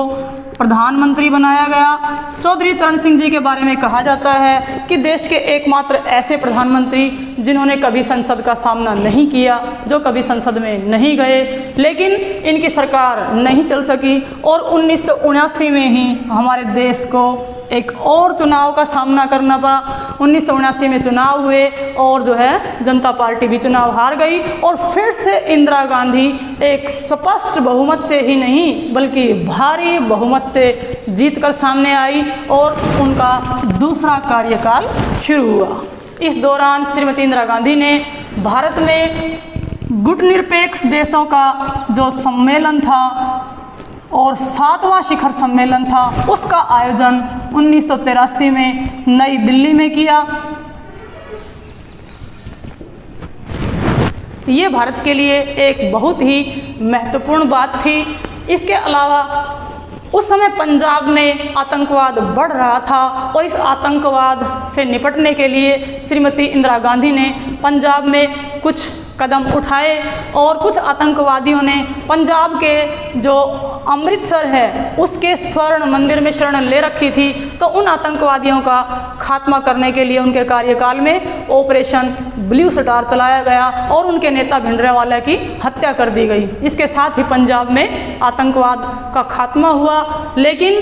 प्रधानमंत्री बनाया गया। चौधरी चरण सिंह जी के बारे में कहा जाता है कि देश के एकमात्र ऐसे प्रधानमंत्री जिन्होंने कभी संसद का सामना नहीं किया, जो कभी संसद में नहीं गए। लेकिन इनकी सरकार नहीं चल सकी और 1979 में ही हमारे देश को एक और चुनाव का सामना करना पड़ा। 1979 में चुनाव हुए और जो है जनता पार्टी भी चुनाव हार गई और फिर से इंदिरा गांधी एक स्पष्ट बहुमत से ही नहीं बल्कि भारी बहुमत से जीतकर सामने आई और उनका दूसरा कार्यकाल शुरू हुआ। इस दौरान श्रीमती इंदिरा गांधी ने भारत में गुटनिरपेक्ष देशों का जो सम्मेलन था और 7वां शिखर सम्मेलन था उसका आयोजन 1983 में नई दिल्ली में किया। ये भारत के लिए एक बहुत ही महत्वपूर्ण बात थी। इसके अलावा उस समय पंजाब में आतंकवाद बढ़ रहा था और इस आतंकवाद से निपटने के लिए श्रीमती इंदिरा गांधी ने पंजाब में कुछ कदम उठाए और कुछ आतंकवादियों ने पंजाब के जो अमृतसर है उसके स्वर्ण मंदिर में शरण ले रखी थी। तो उन आतंकवादियों का खात्मा करने के लिए उनके कार्यकाल में ऑपरेशन ब्लू स्टार चलाया गया और उनके नेता भिंडरावाला की हत्या कर दी गई। इसके साथ ही पंजाब में आतंकवाद का खात्मा हुआ। लेकिन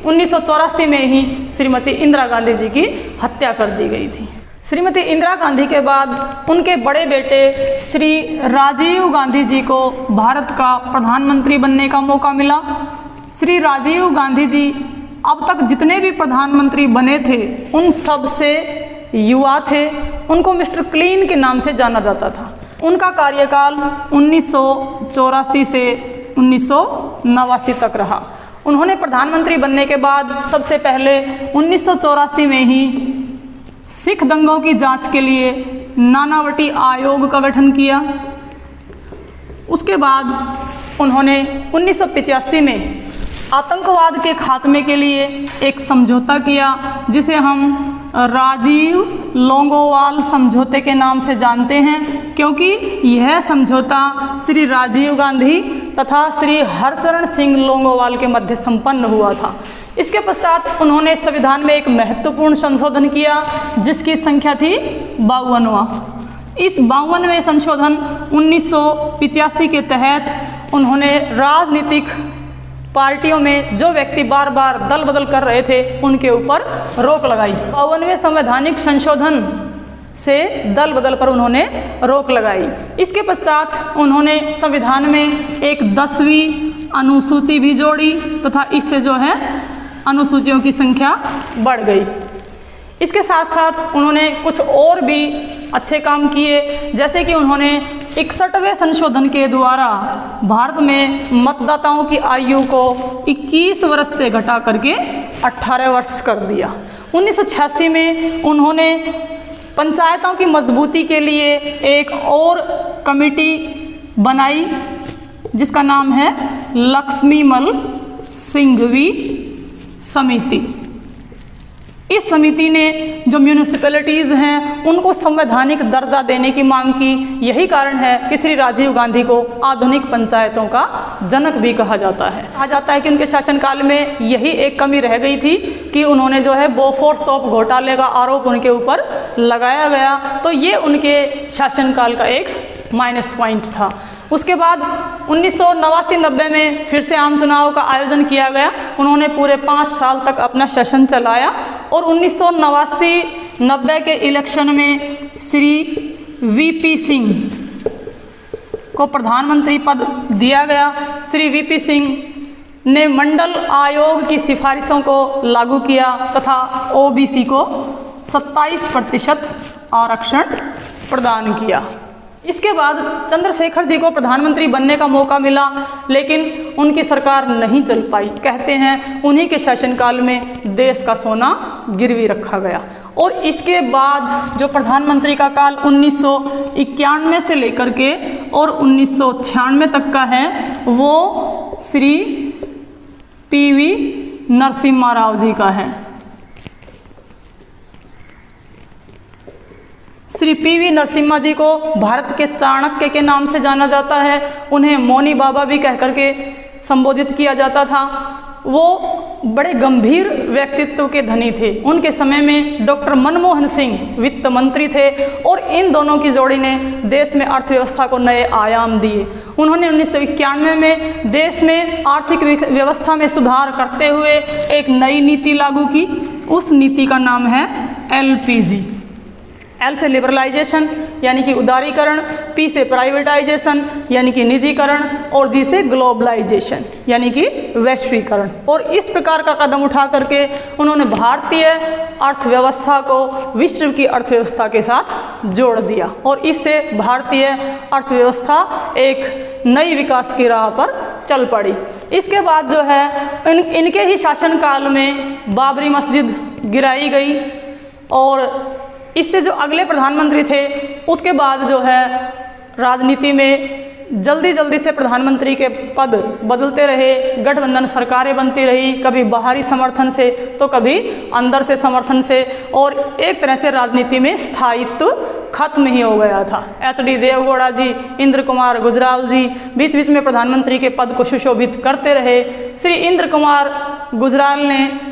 1984 में ही श्रीमती इंदिरा गांधी जी की हत्या कर दी गई थी। श्रीमती इंदिरा गांधी के बाद उनके बड़े बेटे श्री राजीव गांधी जी को भारत का प्रधानमंत्री बनने का मौका मिला। श्री राजीव गांधी जी अब तक जितने भी प्रधानमंत्री बने थे उन सब से युवा थे। उनको मिस्टर क्लीन के नाम से जाना जाता था। उनका कार्यकाल 1984 से 1989 तक रहा। उन्होंने प्रधानमंत्री बनने के बाद सबसे पहले 1984 में ही सिख दंगों की जांच के लिए नानावटी आयोग का गठन किया। उसके बाद उन्होंने 1985 में आतंकवाद के खात्मे के लिए एक समझौता किया जिसे हम राजीव लोंगोवाल समझौते के नाम से जानते हैं, क्योंकि यह समझौता श्री राजीव गांधी तथा श्री हरचरण सिंह लोंगोवाल के मध्य संपन्न हुआ था। इसके पश्चात उन्होंने संविधान में एक महत्वपूर्ण संशोधन किया जिसकी संख्या थी 52वां। इस 52वें संशोधन 1985 के तहत उन्होंने राजनीतिक पार्टियों में जो व्यक्ति बार बार दल बदल कर रहे थे उनके ऊपर रोक लगाई। 52वें संवैधानिक संशोधन से दल बदल पर उन्होंने रोक लगाई। इसके पश्चात उन्होंने संविधान में एक 10वीं अनुसूची भी जोड़ी तथा इससे जो है अनुसूचियों की संख्या बढ़ गई। इसके साथ साथ उन्होंने कुछ और भी अच्छे काम किए, जैसे कि उन्होंने 61वें संशोधन के द्वारा भारत में मतदाताओं की आयु को 21 वर्ष से घटा करके 18 वर्ष कर दिया। 1986 में उन्होंने पंचायतों की मजबूती के लिए एक और कमेटी बनाई जिसका नाम है लक्ष्मीमल सिंघवी समिति। इस समिति ने जो म्यूनिसिपैलिटीज़ हैं उनको संवैधानिक दर्जा देने की मांग की। यही कारण है कि श्री राजीव गांधी को आधुनिक पंचायतों का जनक भी कहा जाता है। कहा जाता है कि उनके शासनकाल में यही एक कमी रह गई थी कि उन्होंने जो है बोफोर्स तोप घोटाले का आरोप उनके ऊपर लगाया गया, तो ये उनके शासनकाल का एक माइनस पॉइंट था। उसके बाद 1989-90 में फिर से आम चुनाव का आयोजन किया गया। उन्होंने पूरे 5 साल तक अपना शासन चलाया और 1989-90 के इलेक्शन में श्री वीपी सिंह को प्रधानमंत्री पद दिया गया। श्री वीपी सिंह ने मंडल आयोग की सिफारिशों को लागू किया तथा ओबीसी को 27% आरक्षण प्रदान किया। इसके बाद चंद्रशेखर जी को प्रधानमंत्री बनने का मौका मिला, लेकिन उनकी सरकार नहीं चल पाई। कहते हैं उन्हीं के शासनकाल में देश का सोना गिरवी रखा गया। और इसके बाद जो प्रधानमंत्री का काल 1991 से लेकर के और 1996 तक का है वो श्री पीवी नरसिम्हा राव जी का है। श्री पीवी नरसिम्हा जी को भारत के चाणक्य के नाम से जाना जाता है। उन्हें मौनी बाबा भी कह करके संबोधित किया जाता था। वो बड़े गंभीर व्यक्तित्व के धनी थे। उनके समय में डॉक्टर मनमोहन सिंह वित्त मंत्री थे और इन दोनों की जोड़ी ने देश में अर्थव्यवस्था को नए आयाम दिए। उन्होंने 1991 में देश में आर्थिक व्यवस्था में सुधार करते हुए एक नई नीति लागू की। उस नीति का नाम है LPG। L से लिबरलाइजेशन यानी कि उदारीकरण, P से प्राइवेटाइजेशन यानी कि निजीकरण और G से ग्लोबलाइजेशन यानी कि वैश्वीकरण। और इस प्रकार का कदम उठा करके उन्होंने भारतीय अर्थव्यवस्था को विश्व की अर्थव्यवस्था के साथ जोड़ दिया और इससे भारतीय अर्थव्यवस्था एक नई विकास की राह पर चल पड़ी। इसके बाद जो है इनके ही शासनकाल में बाबरी मस्जिद गिराई गई और इससे जो अगले प्रधानमंत्री थे उसके बाद जो है राजनीति में जल्दी से प्रधानमंत्री के पद बदलते रहे। गठबंधन सरकारें बनती रही, कभी बाहरी समर्थन से तो कभी अंदर से समर्थन से, और एक तरह से राजनीति में स्थायित्व खत्म ही हो गया था। HD देवगौड़ा जी, इंद्र कुमार गुजराल जी बीच बीच में प्रधानमंत्री के पद को सुशोभित करते रहे। श्री इंद्र कुमार गुजराल ने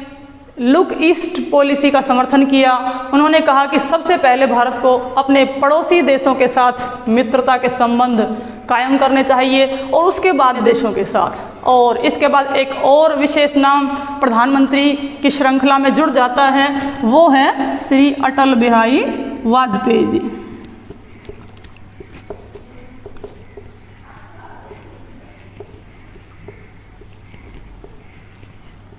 लुक ईस्ट पॉलिसी का समर्थन किया। उन्होंने कहा कि सबसे पहले भारत को अपने पड़ोसी देशों के साथ मित्रता के संबंध कायम करने चाहिए और उसके बाद देशों के साथ। और इसके बाद एक और विशेष नाम प्रधानमंत्री की श्रृंखला में जुड़ जाता है, वो है श्री अटल बिहारी वाजपेयी जी।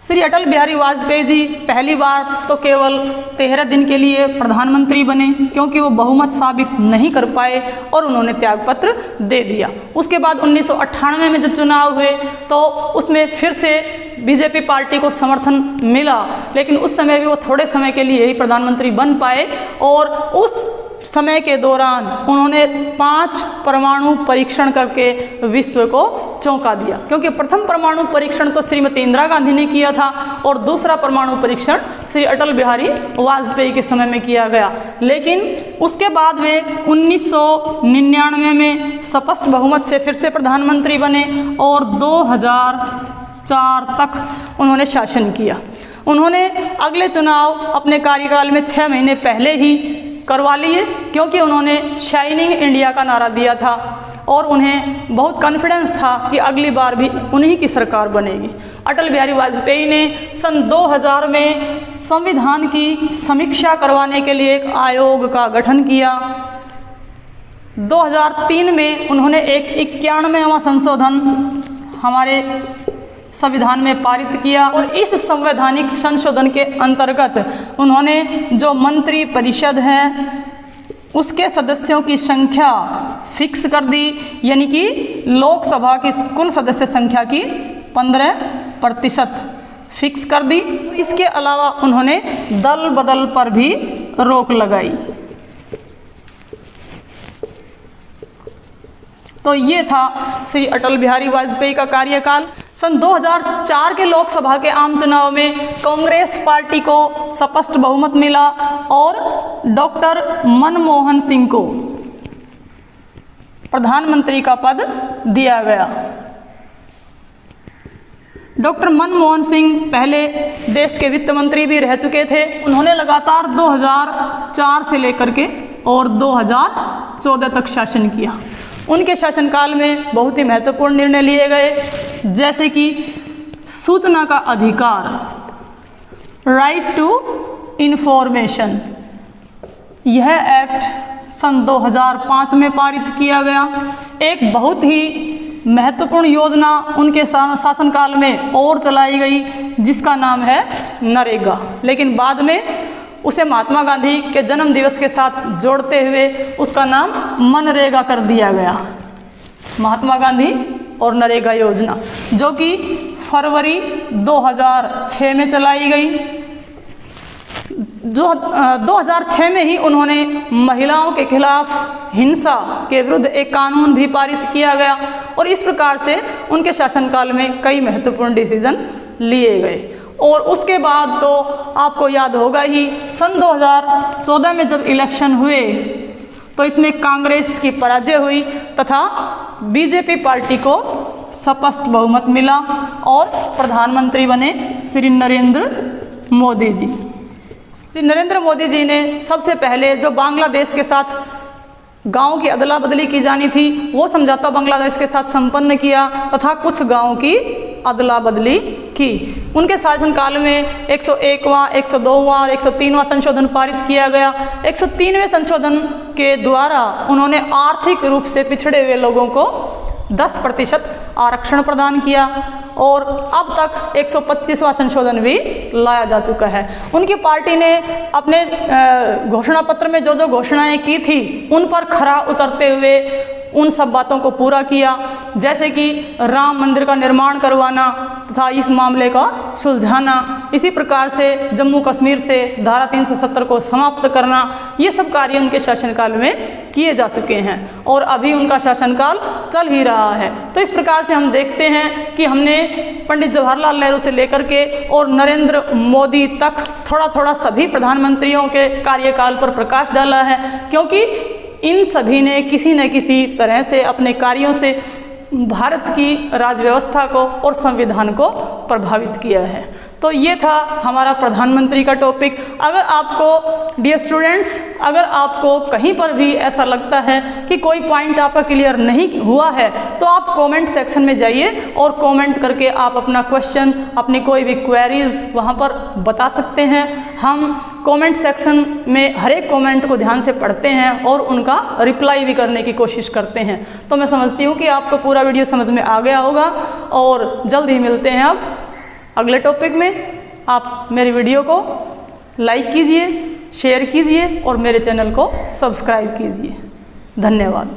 श्री अटल बिहारी वाजपेयी जी पहली बार तो केवल 13 दिन के लिए प्रधानमंत्री बने क्योंकि वो बहुमत साबित नहीं कर पाए और उन्होंने त्यागपत्र दे दिया। उसके बाद 1998 में जब चुनाव हुए तो उसमें फिर से बीजेपी पार्टी को समर्थन मिला, लेकिन उस समय भी वो थोड़े समय के लिए ही प्रधानमंत्री बन पाए और उस समय के दौरान उन्होंने 5 परमाणु परीक्षण करके विश्व को चौंका दिया, क्योंकि प्रथम परमाणु परीक्षण तो श्रीमती इंदिरा गांधी ने किया था और दूसरा परमाणु परीक्षण श्री अटल बिहारी वाजपेयी के समय में किया गया। लेकिन उसके बाद वे 1999 में स्पष्ट बहुमत से फिर से प्रधानमंत्री बने और 2004 तक उन्होंने शासन किया। उन्होंने अगले चुनाव अपने कार्यकाल में 6 महीने पहले ही करवा लिए, क्योंकि उन्होंने शाइनिंग इंडिया का नारा दिया था और उन्हें बहुत कॉन्फिडेंस था कि अगली बार भी उन्हीं की सरकार बनेगी। अटल बिहारी वाजपेयी ने सन 2000 में संविधान की समीक्षा करवाने के लिए एक आयोग का गठन किया। 2003 में उन्होंने एक 91वां संशोधन हमारे संविधान में पारित किया और इस संवैधानिक संशोधन के अंतर्गत उन्होंने जो मंत्री परिषद है उसके सदस्यों की संख्या फिक्स कर दी, यानी कि लोकसभा की कुल सदस्य संख्या की 15% फिक्स कर दी। इसके अलावा उन्होंने दल बदल पर भी रोक लगाई। तो ये था श्री अटल बिहारी वाजपेयी का कार्यकाल। सन 2004 के लोकसभा के आम चुनाव में कांग्रेस पार्टी को स्पष्ट बहुमत मिला और डॉक्टर मनमोहन सिंह को प्रधानमंत्री का पद दिया गया। डॉक्टर मनमोहन सिंह पहले देश के वित्त मंत्री भी रह चुके थे। उन्होंने लगातार 2004 से लेकर के और 2014 तक शासन किया। उनके शासनकाल में बहुत ही महत्वपूर्ण निर्णय लिए गए, जैसे कि सूचना का अधिकार, राइट टू इंफॉर्मेशन, यह एक्ट सन 2005 में पारित किया गया। एक बहुत ही महत्वपूर्ण योजना उनके शासनकाल में और चलाई गई जिसका नाम है नरेगा, लेकिन बाद में उसे महात्मा गांधी के जन्म दिवस के साथ जोड़ते हुए उसका नाम मनरेगा कर दिया गया। महात्मा गांधी और नरेगा योजना जो कि फरवरी 2006 में चलाई गई। जो 2006 में ही उन्होंने महिलाओं के खिलाफ हिंसा के विरुद्ध एक कानून भी पारित किया गया और इस प्रकार से उनके शासनकाल में कई महत्वपूर्ण डिसीजन लिए गए। और उसके बाद तो आपको याद होगा ही, सन 2014 में जब इलेक्शन हुए तो इसमें कांग्रेस की पराजय हुई तथा बीजेपी पार्टी को स्पष्ट बहुमत मिला और प्रधानमंत्री बने श्री नरेंद्र मोदी जी। श्री नरेंद्र मोदी जी ने सबसे पहले जो बांग्लादेश के साथ गांव की अदला बदली की जानी थी वो समझौता बांग्लादेश के साथ संपन्न किया तथा कुछ गांवों की अदला बदली की। उनके शासनकाल में 101वां, 102वां और 103वां संशोधन पारित किया गया। 103वें संशोधन के द्वारा उन्होंने आर्थिक रूप से पिछड़े हुए लोगों को 10% आरक्षण प्रदान किया और अब तक 125वां संशोधन भी लाया जा चुका है। उनकी पार्टी ने अपने घोषणा पत्र में जो जो घोषणाएं की थी उन पर खरा उतरते हुए उन सब बातों को पूरा किया, जैसे कि राम मंदिर का निर्माण करवाना तथा इस मामले का सुलझाना। इसी प्रकार से जम्मू कश्मीर से धारा 370 को समाप्त करना, ये सब कार्य उनके शासनकाल में किए जा चुके हैं और अभी उनका शासनकाल चल ही रहा है। तो इस प्रकार से हम देखते हैं कि हमने पंडित जवाहरलाल नेहरू से लेकर के और नरेंद्र मोदी तक थोड़ा थोड़ा सभी प्रधानमंत्रियों के कार्यकाल पर प्रकाश डाला है, क्योंकि इन सभी ने किसी न किसी तरह से अपने कार्यों से भारत की राज्य व्यवस्था को और संविधान को प्रभावित किया है। तो ये था हमारा प्रधानमंत्री का टॉपिक। अगर आपको डियर स्टूडेंट्स, अगर आपको कहीं पर भी ऐसा लगता है कि कोई पॉइंट आपका क्लियर नहीं हुआ है तो आप कमेंट सेक्शन में जाइए और कमेंट करके आप अपना क्वेश्चन, अपनी कोई भी क्वेरीज वहाँ पर बता सकते हैं। हम कमेंट सेक्शन में हर एक कमेंट को ध्यान से पढ़ते हैं और उनका रिप्लाई भी करने की कोशिश करते हैं। तो मैं समझती हूँ कि आपको पूरा वीडियो समझ में आ गया होगा और जल्द ही मिलते हैं अब अगले टॉपिक में। आप मेरी वीडियो को लाइक कीजिए, शेयर कीजिए और मेरे चैनल को सब्सक्राइब कीजिए। धन्यवाद।